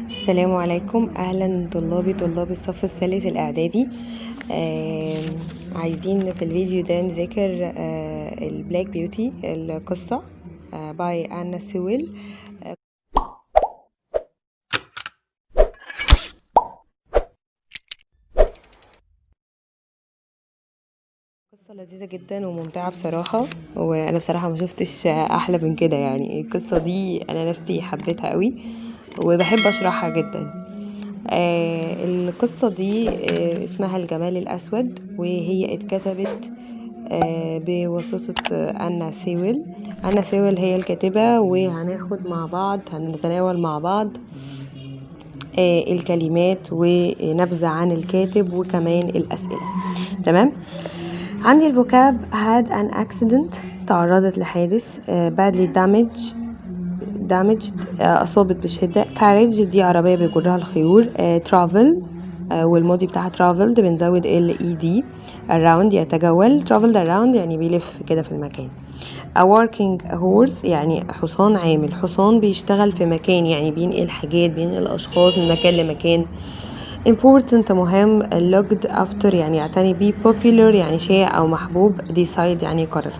السلام عليكم. اهلا طلاب الصف الثالث الاعدادي. عايزين في الفيديو ده نذاكر البلاك بيوتي، القصة باي انا سويل. قصة لذيذة جدا وممتعة بصراحة، وانا بصراحة ما شفتش احلى من كده. يعني القصة دي انا نفسي حبيتها قوي وبحب اشرحها جدا. القصة دي اسمها الجمال الأسود، وهي اتكتبت بواسطة أنا سيويل. أنا سيويل هي الكاتبة، وهناخد مع بعض هنتناول مع بعض الكلمات ونبذة عن الكاتب وكمان الأسئلة. تمام. عندي الفوكاب had an accident، تعرضت لحادث. badly damaged أصابت بشدة. carriage دي عربية بيجرها الخيول. travel والماضي بتاعها traveled بنزود ed. around يتجول. traveled around يعني بيلف كده في المكان. a working horse يعني حصان عامل، حصان بيشتغل في مكان، يعني بينقل حاجات، بينقل أشخاص من مكان لمكان. important مهم. looked after يعني يعتني بيه. popular يعني شائع أو محبوب. decide يعني يقرر.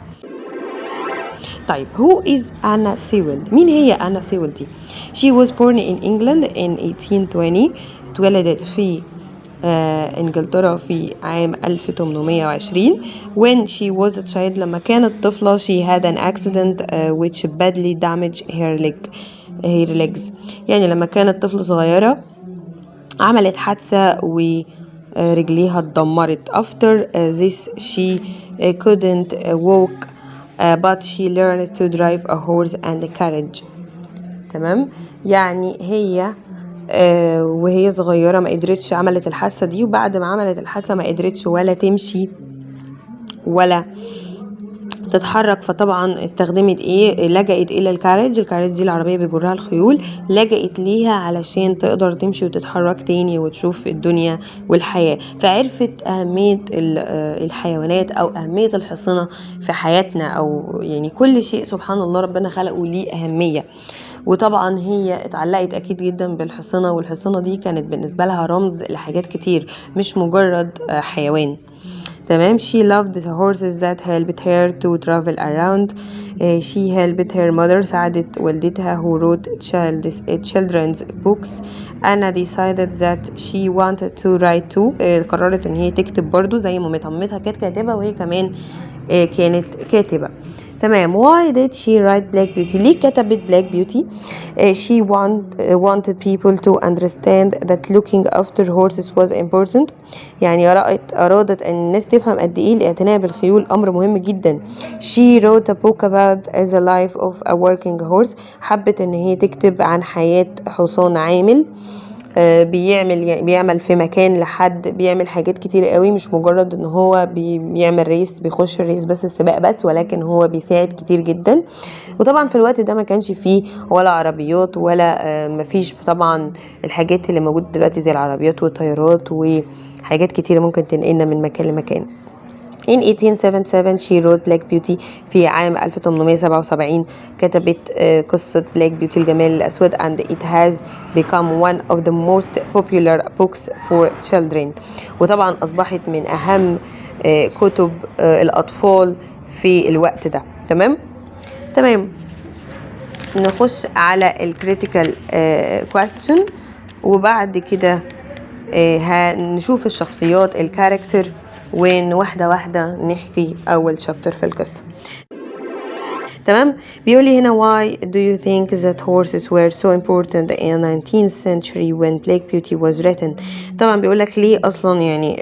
طيب who is Anna Sewell؟ مين هي أنا سيويل دي؟ She was born in England in 1820. اتولدت في انجلترا في عام 1820. when she was a child لما كانت طفلة she had an accident which badly damaged her legs. يعني لما كانت طفلة صغيرة عملت حادثة ورجليها اتدمرت. after this she couldn't walk but she learned to drive a horse and a carriage. تمام. يعني هي وهي صغيرة ما قدرتش، عملت الحادثة دي، وبعد ما عملت الحادثة ما قدرتش ولا تمشي ولا تتحرك، فطبعا استخدمت ايه؟ لجأت الى الكاريج دي العربية بيجرها الخيول، لجأت ليها علشان تقدر تمشي وتتحرك تاني وتشوف الدنيا والحياة. فعرفت اهمية الحيوانات او اهمية الحصنة في حياتنا، او يعني كل شيء سبحان الله ربنا خلقه ليه اهمية. وطبعا هي اتعلقت اكيد جدا بالحصنة، والحصنة دي كانت بالنسبة لها رمز لحاجات كتير مش مجرد حيوان. تمام. she loved the horses that helped her to travel around. she helped her mother ساعدت والدتها who wrote children's books. Anna decided that she wanted to write too. قررت ان هي تكتب برضو زي ما مامتها كانت كاتبة، وهي كمان كانت كاتبة. تمام. why did she write black beauty؟ ليه كتبت black beauty؟ she wanted people to understand that looking after horses was important. يعني أرادت أن الناس تفهم قد إيه الاعتناء بالخيول أمر مهم جدا. she wrote a book about the life of a working horse. حبت أن هي تكتب عن حياة حصان عامل بيعمل في مكان لحد، بيعمل حاجات كتير قوي، مش مجرد ان هو بيعمل ريس، بيخش الريس بس، السباق بس، ولكن هو بيساعد كتير جدا. وطبعا في الوقت ده ما كانش فيه ولا عربيات ولا مفيش طبعا الحاجات اللي موجودة دلوقتي زي العربيات والطيارات وحاجات كتير ممكن تنقلنا من مكان لمكان. In 1877 she wrote Black Beauty. في عام 1877 كتبت قصة Black Beauty الجمال الأسود and it has become one of the most popular books for children. وطبعا أصبحت من أهم كتب الأطفال في الوقت ده. تمام. نخش على الكريتيكال question، وبعد كده هنشوف الشخصيات الكاركتر، واحدة واحدة نحكي أول شابتر في القصة. تمام. بيقولي هنا why do you think that horses were so important in the 19th century when Black Beauty was written؟ طبعا بيقولك ليه أصلا، يعني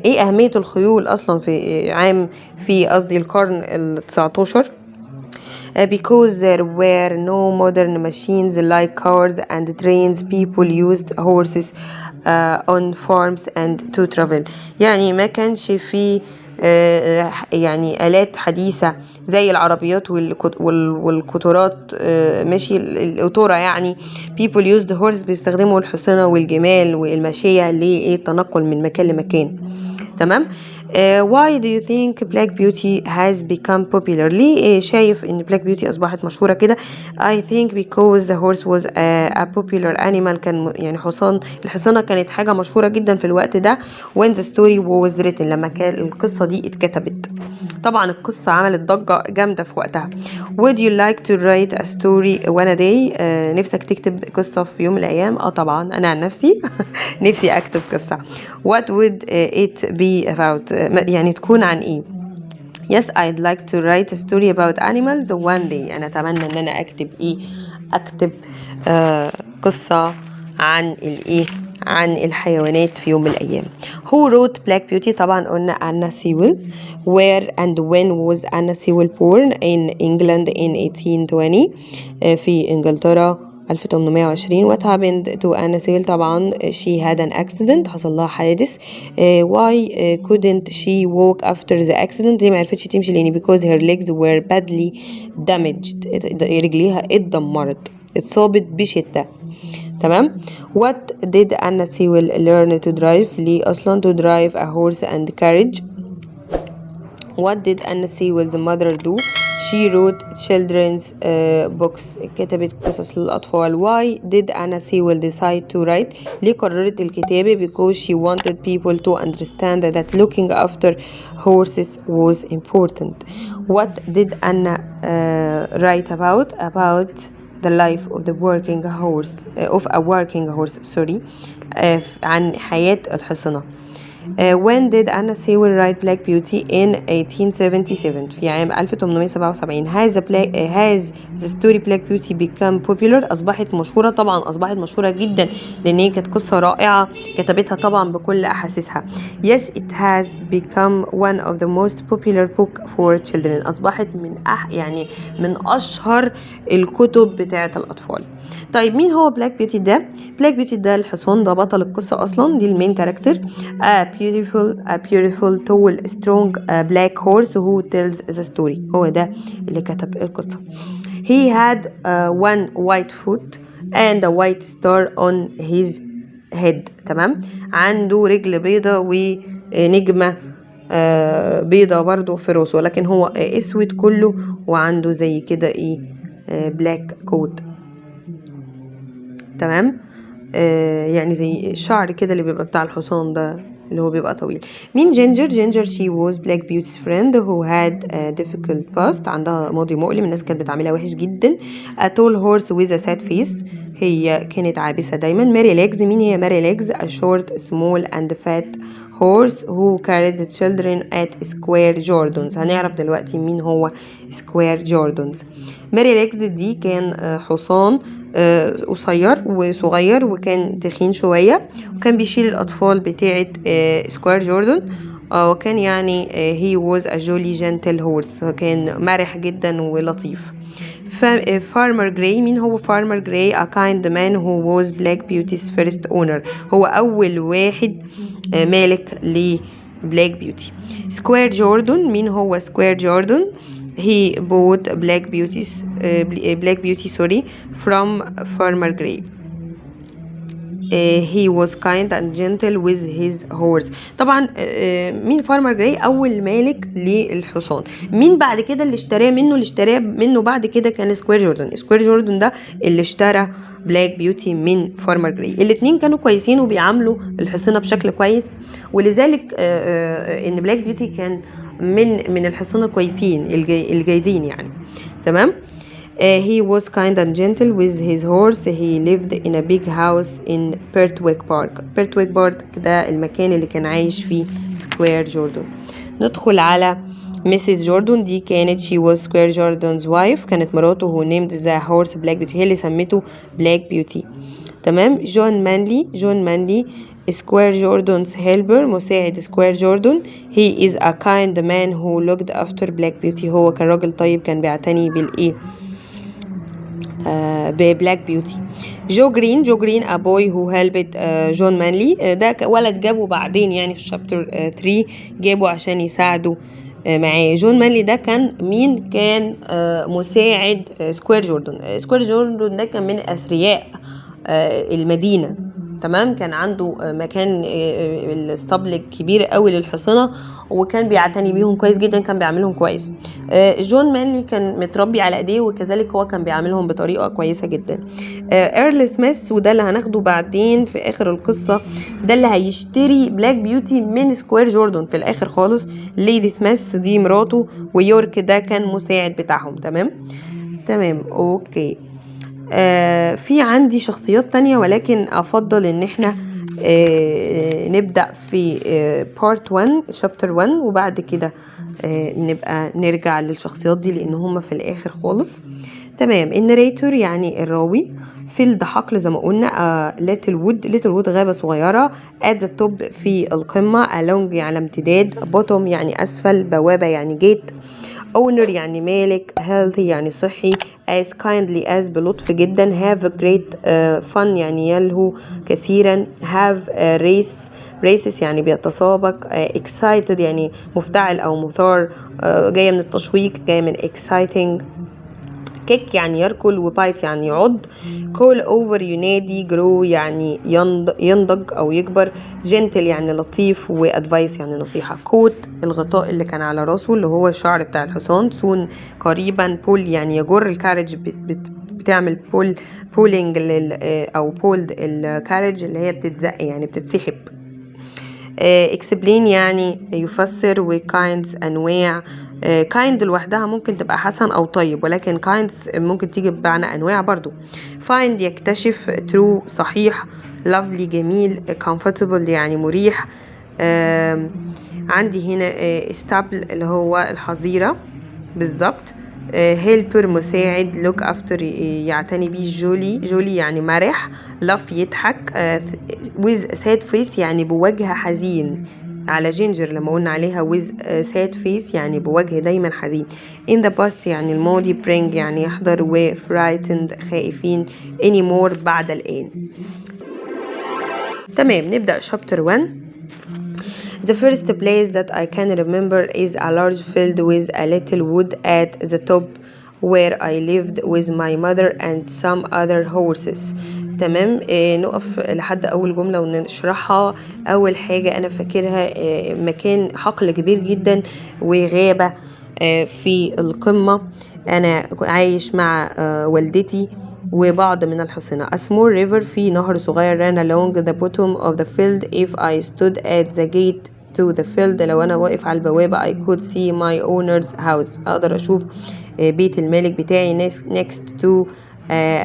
ايه أهمية الخيول أصلا في قصدي القرن ال19. because there were no modern machines like cars and trains. People used horses on farms and to travel. يعني ما كانش في يعني آلات حديثة زي العربيات والقطارات، ماشي القطورة يعني. people used horses بيستخدموا الحصنة والجمال والماشية للتنقل من مكان لمكان. تمام. why do you think Black Beauty has become popular؟ ليه شايف ان Black Beauty اصبحت مشهورة كده؟ I think because the horse was a popular animal. كان يعني الحصانة كانت حاجة مشهورة جدا في الوقت ده. when the story was written، لما كان القصة دي اتكتبت. طبعا القصة عملت ضجة جامدة في وقتها. would you like to write a story one day؟ نفسك تكتب قصة في يوم من الأيام؟ طبعا أنا عن نفسي نفسي أكتب قصة. what would it be about؟ يعني تكون عن إيه؟ yes I'd like to write a story about animals one day. أنا أتمنى إن أنا أكتب قصة عن عن الحيوانات في يوم من الأيام. who wrote Black Beauty؟ طبعا قلنا Anna Sewell. where and when was Anna Sewell born؟ in England in 1820 في إنجلترا 1820. what happened to Anna Sewell؟ طبعا she had an accident، حصل لها حادث. why couldn't she walk after the accident؟ ليه ما عرفتش تمشي؟ لأن because her legs were badly damaged، رجليها اتدمرت، اتصابت بشدة. تمام. what did Anna Sewell learn to drive؟ ليه أصلا to drive a horse and carriage. what did Anna Sewell's mother do؟ she wrote children's books، كتبت قصص للأطفال. why did Anna Sewell decide to write؟ ليه قررت الكتابة؟ because she wanted people to understand that looking after horses was important. what did Anna write about the life of the working horse of a working horse عن حياة الحصنة. when did Anna Sewell write Black Beauty؟ in 1877 في عام 1877. has the story Black Beauty become popular؟ أصبحت مشهورة. طبعا أصبحت مشهورة جدا لأن هي كانت قصة رائعة كتبتها طبعا بكل أحاسيسها. yes it has become one of the most popular book for children، أصبحت يعني من أشهر الكتب بتاعة الأطفال. طيب مين هو بلاك بيوتي ده؟ بلاك بيوتي ده الحصان، ده بطل القصة أصلا، دي المين كاركتر. a beautiful tall strong black horse who tells the story، هو ده اللي كتب القصة. he had one white foot and a white star on his head. تمام. عنده رجل بيضة ونجمة بيضة برضو في راسه، ولكن هو اسود كله وعنده زي كده بلاك كوت. تمام. يعني زي الشعر كده اللي بيبقى بتاع الحصان ده اللي هو بيبقى طويل. مين جينجر؟ جينجر she was Black Beauty's friend who had a difficult past، عندها ماضي مؤلم، الناس كانت بتعاملها وحش جدا. a tall horse with a sad face، هي كانت عابسة دايما. ماري ليجز، مين هي ماري ليجز؟ a short small and fat horse who carried the children at Square Jordans. هنعرف دلوقتي مين هو Square Jordans. ماري ليجز دي كان حصان قصير وصغير وكان تخين شوية، وكان بيشيل الأطفال بتاعة سكوير جوردن، وكان يعني he was a jolly gentle horse، كان مرح جدا ولطيف. فارمر جراي، مين هو فارمر جراي؟ a kind man who was Black Beauty's first owner، هو أول واحد مالك لبلاك بيوتي. سكوير جوردن، مين هو سكوير جوردن؟ he bought Black Beauty from Farmer Gray. he was kind and gentle with his horse. طبعا مين فارمر جراي؟ اول مالك للحصان. مين بعد كده اللي اشتراه منه؟ اللي اشتراه منه بعد كده كان سكوير جوردن. سكوير جوردن ده اللي اشترى بلاك بيوتي من فارمر جراي. الاتنين كانوا كويسين وبيعاملوا الحصانة بشكل كويس، ولذلك ان بلاك بيوتي كان من الحصانة الكويسين الجيدين يعني. تمام. he was kind and gentle with his horse. he lived in a big house in Pertwee Park. Pertwee Park ده المكان اللي كان عايش فيه سكوير جوردن. ندخل على مسز جوردن، دي كانت she was سكوير جوردن's wife، كانت مراته، who named the horse Black Beauty، هي اللي سمته Black Beauty. تمام. جون مانلي سكوير جوردن's helper، مساعد سكوير جوردن. he is a kind man who looked after Black Beauty، هو كان راجل طيب كان بيعتني ببلاك بيوتي. جو جرين a boy who helped جون مانلي، ده ولد جابه بعدين يعني في شابتر 3 جابه عشان يساعده معاه. جون مانلي ده كان مين؟ كان مساعد سكوير جوردن. سكوير جوردن ده كان من أثرياء المدينة، تمام. كان عنده مكان الاسطبل كبير قوي للحصنة، وكان بيعتني بيهم كويس جدا، كان بيعملهم كويس. جون مانلي كان متربي على ايديه، وكذلك هو كان بيعملهم بطريقة كويسة جدا. ايرل سميث، وده اللي هناخده بعدين في اخر القصة، ده اللي هيشتري بلاك بيوتي من سكوير جوردن في الاخر خالص. ليدي سميث دي مراته، ويورك ده كان مساعد بتاعهم. تمام اوكي. في عندي شخصيات تانية، ولكن افضل ان احنا نبدأ في part 1 chapter 1، وبعد كده نبقى نرجع للشخصيات دي لان هم في الاخر خالص. تمام. الناريتور يعني الراوي. فيلد حقل زي ما قلنا. ليتل وود غابة صغيرة. at the top في القمة. along يعني امتداد. bottom يعني اسفل. بوابة يعني جيت. owner يعني مالك. healthy يعني صحي. as kindly as بلطف جدا. have a great fun يعني يلهو كثيرا. have races يعني بيتسابق. excited يعني مفتعل او مثار، جاية من التشويق، جاية من exciting. كيك يعني يركل، وبايت يعني يعض. كول اوفر ينادي. جرو يعني ينضج او يكبر. جنتل يعني لطيف، وادفايس يعني نصيحة. كوت الغطاء اللي كان على راسه اللي هو الشعر بتاع الحصان. سون قريبا. بول يعني يجر الكارج، بتعمل بولينج او بولد الكارج اللي هي بتتزق يعني بتتسحب. explain يعني يفسر. وكايندز انواع. kind لوحدها ممكن تبقى حسن او طيب، ولكن kinds ممكن تيجي بمعنى انواع برضو. find يكتشف. true صحيح. lovely جميل. comfortable يعني مريح. عندي هنا stable اللي هو الحظيرة بالظبط. helper مساعد. look after يعتني بيه. جولي يعني مرح. laugh يضحك. with sad face يعني بوجه حزين. على جينجر لما قلنا عليها with sad face يعني بوجه دايما حزين. in the past يعني الماضي. bring يعني يحضر. و frightened خائفين. anymore بعد الآن. تمام. نبدأ chapter 1. The first place that I can remember is a large field with a little wood at the top where I lived with my mother and some other horses. تمام. نقف لحد أول جملة ونشرحها. أول حاجة أنا فاكرها مكان حقل كبير جدا وغابة في القمة. أنا عايش مع والدتي وبعض من الحصنة. A small river في نهر صغير ran along the bottom of the field. If I stood at the gate to the field لو أنا واقف على البوابة I could see my owner's house أقدر أشوف بيت المالك بتاعي. next to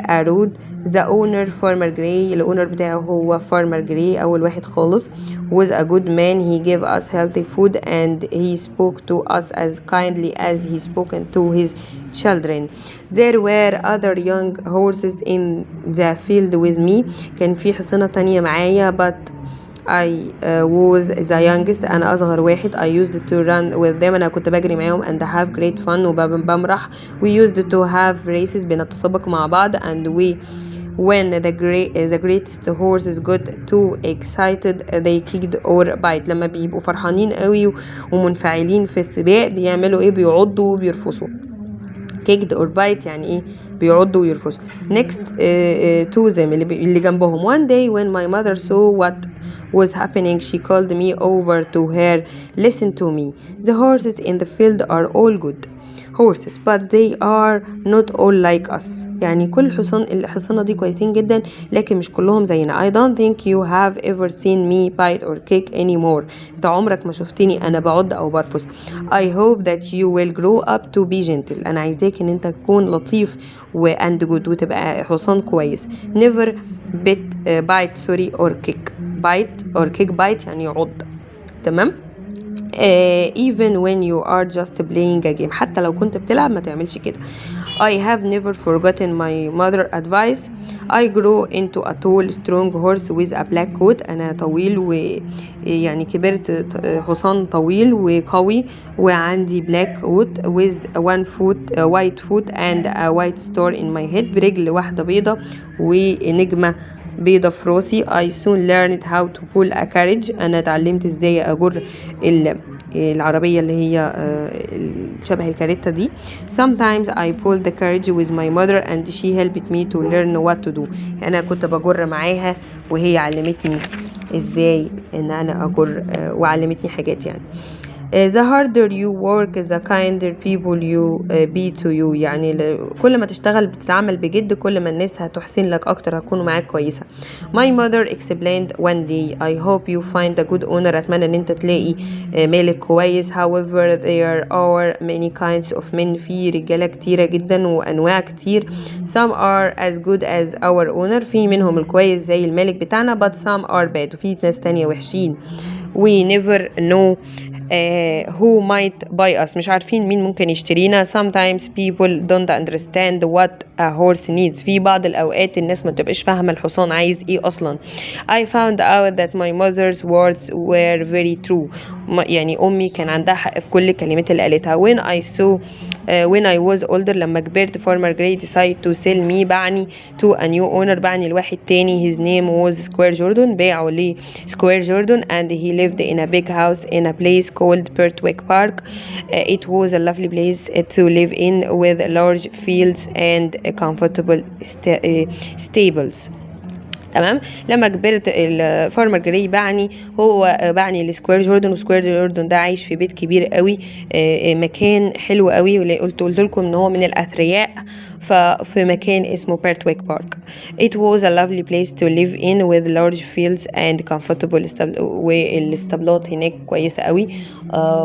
a road. the owner farmer gray الأونر بتاعه هو farmer gray أول واحد خالص. was a good man. he gave us healthy food and he spoke to us as kindly as he spoken to his children. there were other young horses in the field with me. كان في حصنة تانية معايا but I was the youngest. أنا أصغر واحد. I used to run with them. أنا كنت بجري معاهم and have great fun وبمرح. we used to have races بنتسابق مع بعض. and when the greatest horses got too excited they kicked or bite. لما بيبقوا فرحانين قوي ومنفعلين في السباق بيعملوا ايه؟ بيعضوا وبيرفسوا. kicked or bite يعني ايه؟ بيعضوا ويرفسوا. next to them اللي جنبهم. one day when my mother saw what was happening she called me over to her. listen to me. the horses in the field are all good horses but they are not all like us. يعني كل الحصانة دي كويسين جدا لكن مش كلهم زينا. I don't think you have ever seen me bite or kick anymore. انت عمرك ما شفتني انا بعض او برفس. I hope that you will grow up to be gentle. انا عايزاك ان انت تكون لطيف and good وتبقى حصان كويس. never bite or kick. bite يعني يعض. تمام. even when you are just playing a game. حتى لو كنت بتلعب ما تعملش كده. I have never forgotten my mother's advice. I grew into a tall strong horse with a black coat. أنا طويل ويعني كبرت حصان طويل وقوي وعندي black coat with one white foot and a white star in my head. برجل واحدة بيضة ونجمة بيضة في راسي. I soon learned how to pull a carriage. أنا اتعلمت ازاي أجر العربية اللي هي شبه الكاريتا دي. sometimes I pulled the carriage with my mother and she helped me to learn what to do. انا كنت بجر معاها وهي علمتني ازاي ان انا اجر وعلمتني حاجات يعني. the harder you work the kinder people you be to you. يعني كل ما تشتغل بتتعامل بجد كل ما الناس هتحسن لك اكتر، هتكونوا معاك كويسة. my mother explained one day I hope you find a good owner. اتمنى ان انت تلاقي مالك كويس. however there are many kinds of men. في رجالة كتيرة جدا وانواع كتير. some are as good as our owner. في منهم الكويس زي المالك بتاعنا but some are bad. وفي ناس تانية وحشين. we never know who might buy us. مش عارفين مين ممكن يشترينا. sometimes people don't understand what a horse needs. في بعض الأوقات الناس ما تبقاش فاهمة الحصان عايز ايه أصلا. I found out that my mother's words were very true. يعني أمي كان عندها حق في كل الكلمات اللي قالتها. when I was older لما كبرت farmer Gray decided to sell me. باعني to a new owner. باعني لواحد تاني. his name was Square Jordan. باعه ليه Square Jordan and he lived in a big house in a place called Pertwee Park. It was a lovely place to live in with large fields and comfortable stables. تمام. لما كبرت الفارمر جراي باعني لسكوير جوردن، وسكوير جوردن ده عايش في بيت كبير قوي، مكان حلو قوي، واللي قلت لكم ان هو من الاثرياء، ففي مكان اسمه بيرتويك بارك. It was a lovely place to live in with large fields and comfortable والاسطبلات هناك كويسة قوي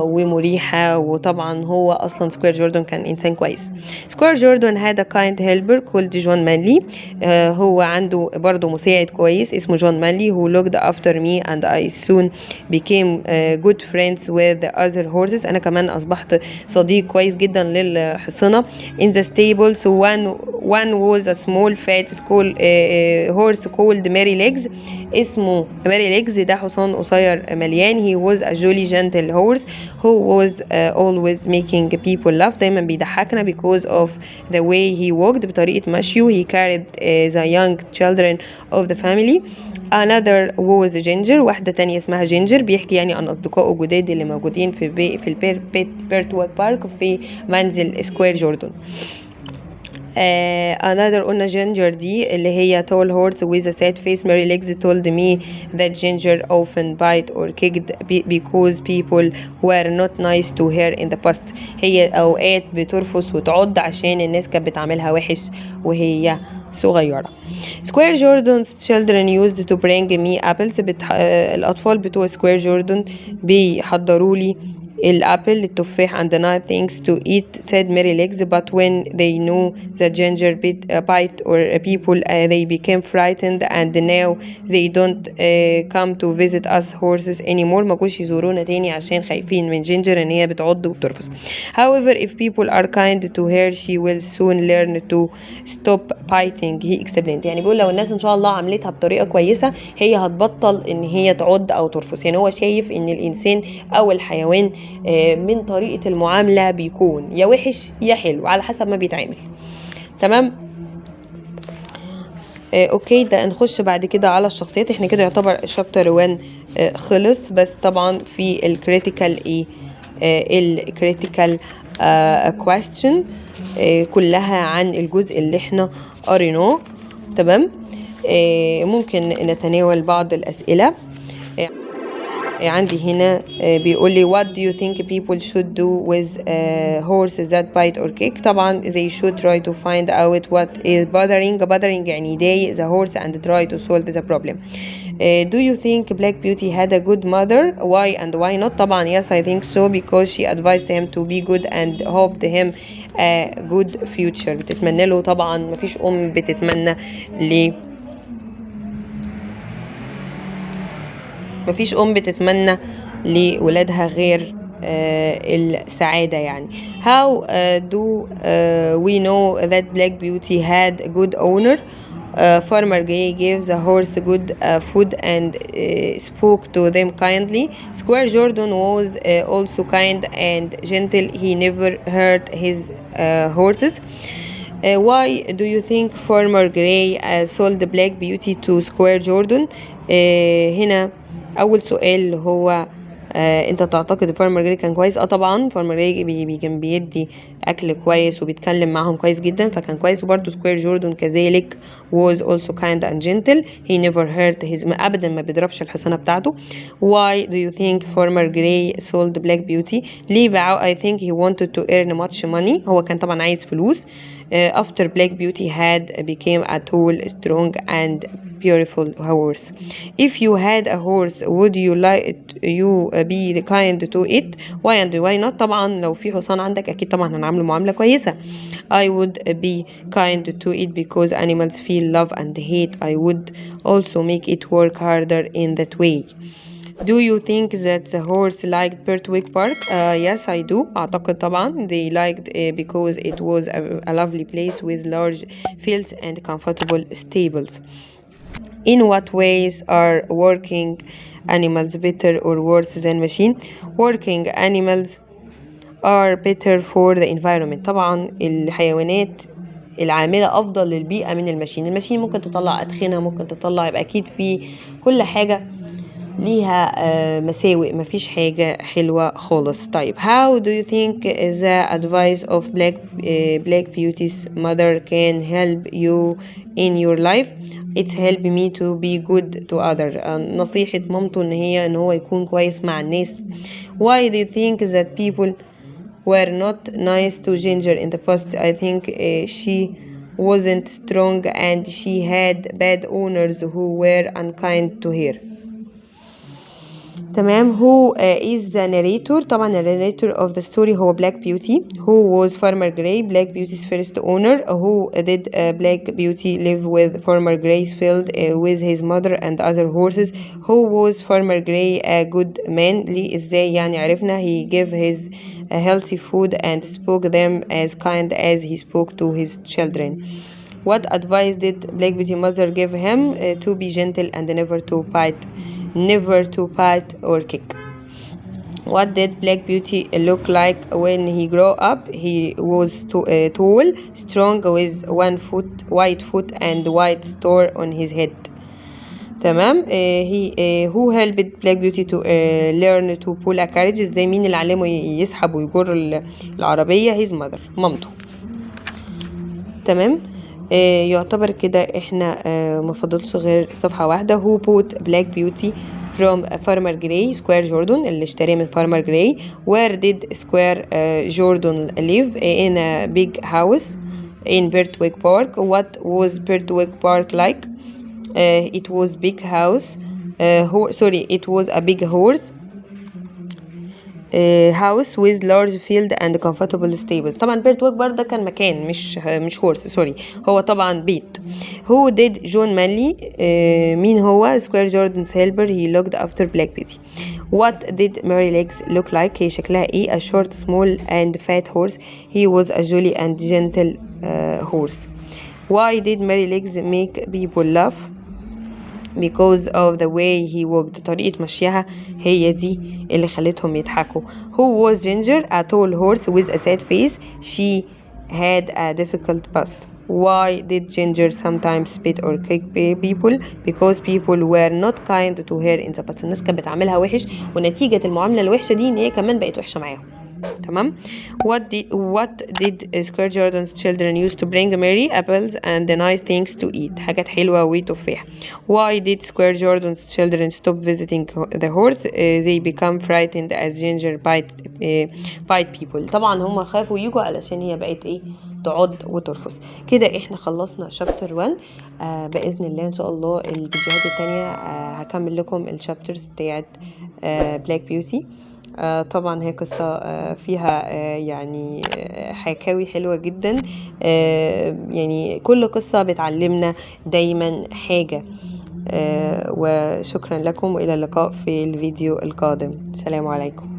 ومريحة. وطبعا هو اصلا سكوير جوردن كان انسان كويس. سكوير جوردن had a kind helper called جون مانلي. هو عنده برضو مساعد كويس اسمه جون مانلي who looked after me and I soon became good friends with the other horses. انا كمان اصبحت صديق كويس جدا للحصنة. in the stable so one was a small fat horse called Mary Legs. اسمه Mary Legs. ده حصان قصير مليان. he was a jolly gentle horse who was always making people laugh. دايما بيضحكنا because of the way he walked. بطريقة مشيه. he carried the young children of the family. another was Ginger. واحدة تانية اسمها جينجر. بيحكي يعني عن أصدقائه الجداد اللي موجودين في البيرتويك بارك في منزل سكوير جوردن. another قلنا Ginger دي اللي هي tall horse with a sad face. Mary Legs told me that Ginger often bite or kicked because people were not nice to her in the past. هي أوقات بترفس وتعض عشان الناس كانت بتعملها وحش وهي صغيرة. Square Jordan's children used to bring me apples. الأطفال بتوع Square Jordan بيحضروا لي الابل التفاح and nice things to eat, said Mary Legs, but when they knew the Ginger bite or people they became frightened and now they don't come to visit us horses anymore. ما كوش يزورونا تاني عشان خايفين من جينجر ان هي بتعض وبترفس. however if people are kind to her she will soon learn to stop biting, he explained. يعني بيقول لو الناس ان شاء الله عملتها بطريقة كويسة هي هتبطل ان هي تعض او ترفس. يعني هو شايف ان الانسان او الحيوان من طريقة المعاملة بيكون يا وحش يا حلو على حسب ما بيتعامل. تمام. اوكي. ده نخش بعد كده على الشخصيات. احنا كده يعتبر شابتر 1 خلص. بس طبعا في الكريتيكال الكريتيكال question كلها عن الجزء اللي احنا قريناه. تمام. ممكن نتناول بعض الأسئلة. عندي هنا بيقول لي what do you think people should do with horses that bite or kick. طبعا they should try to find out what is bothering يعني يضايق the horse and try to solve the problem. Do you think Black Beauty had a good mother? Why and why not? طبعا yes I think so because she advised him to be good and hoped him a good future. بتتمنى له. طبعا مفيش بتتمنى مفيش بتتمنى لولادها غير السعادة يعني. How do we know that Black Beauty had a good owner? Farmer Gray gave the horse good food and spoke to them kindly. Square Jordan was also kind and gentle. He never hurt his horses. Why do you think Farmer Gray sold Black Beauty to Square Jordan? هنا أول سؤال هو انت تعتقد فارمر جراي كان كويس؟ طبعا فارمر جراي كان بيدي اكل كويس وبيتكلم معهم كويس جدا، فكان كويس. وبرده سكوير جوردن كذلك was also kind and gentle. he never hurt his ابدا ما بيضربش الحصانه بتاعته. why do you think farmer gray sold black beauty؟ ليه باعه؟ I think he wanted to earn much money. هو كان طبعا عايز فلوس. after black beauty had became a tall, strong and beautiful horse. if you had a horse would you like you be kind to it? why and why not؟ طبعا لو في حصان عندك اكيد طبعا هنعامله معامله كويسه. I would be kind to it because animals feel love and hate. I would also make it work harder in that way. Do you think that the horse liked Birtwick Park? Yes, I do. أعتقد طبعا they liked because it was a lovely place with large fields and comfortable stables. In what ways are working animals better or worse than machine? Working animals are better for the environment. طبعا الحيوانات العاملة أفضل للبيئة من الماشين. الماشين ممكن تطلع أدخنة، ممكن تطلع، يبقى أكيد في كل حاجة ليها مساوئ، مفيش حاجة حلوة خالص. طيب how do you think the advice of black beauty's mother can help you in your life? It's helped me to be good to other. نصيحة مامته ان هو يكون كويس مع الناس. why do you think that people were not nice to Ginger in the past? I think she wasn't strong and she had bad owners who were unkind to her. تمام. who is the narrator؟ طبعا ال narrator of the story هو Black Beauty. who was Farmer Gray Black Beauty's first owner? who did Black Beauty live with Farmer Gray's field with his mother and other horses? who was Farmer Gray a good man؟ ليه ازاي يعني عرفنا he gave his healthy food and spoke them as kind as he spoke to his children. what advice did Black Beauty mother give him? to be gentle and never to bite or kick. what did Black Beauty look like when he grew up? he was tall, strong with white foot and white star on his head. تمام. who helped Black Beauty to learn to pull a carriage؟ ازاي مين اللي علمه يسحب ويجر العربية؟ his mother، مامته. تمام. يعتبر كده احنا مفضلش غير صفحة واحدة. who bought Black Beauty from Farmer Gray؟ سكوير جوردن اللي اشتريه من Farmer Gray. where did Square Jordan live؟ in a big house in Birtwick Park. what was Birtwick Park like؟ it was big house. it was a big house with large field and comfortable stables. طبعا بيرتويك برضه كان مكان مش هورس، سوري، هو طبعا بيت. who did John Manley؟ مين هو؟ سكوير جوردن's helper. he looked after Black Beauty. what did Mary Legs look like؟ هي شكلها ايه؟ a short, small and fat horse. he was a jolly and gentle horse. why did Mary Legs make people laugh؟ because of the way he walked. طريقة مشيها هي دي اللي خلتهم يضحكوا. who was Ginger؟ a tall horse with a sad face. she had a difficult past. why did Ginger sometimes spit or kick people؟ because people were not kind to her in the past. الناس كانت بتعملها وحش، ونتيجة المعاملة الوحشة دي ان هي كمان بقت وحشة معاهم. تمام. what did Square Jordan's children used to bring Mary؟ apples and nice things to eat، حاجات حلوة وتفاح. why did Square Jordan's children stop visiting the horse؟ they become frightened as Ginger bite people. طبعا هم خافوا يجوا علشان هي بقت ايه؟ تعض وترفس. كده احنا خلصنا شابتر 1. بإذن الله ان شاء الله الفيديوهات التانية هكمل لكم الشابترز بتاعت Black Beauty. طبعا هي قصة فيها يعني حكاوي حلوة جدا. يعني كل قصة بتعلمنا دايما حاجة. وشكرا لكم وإلى اللقاء في الفيديو القادم. السلام عليكم.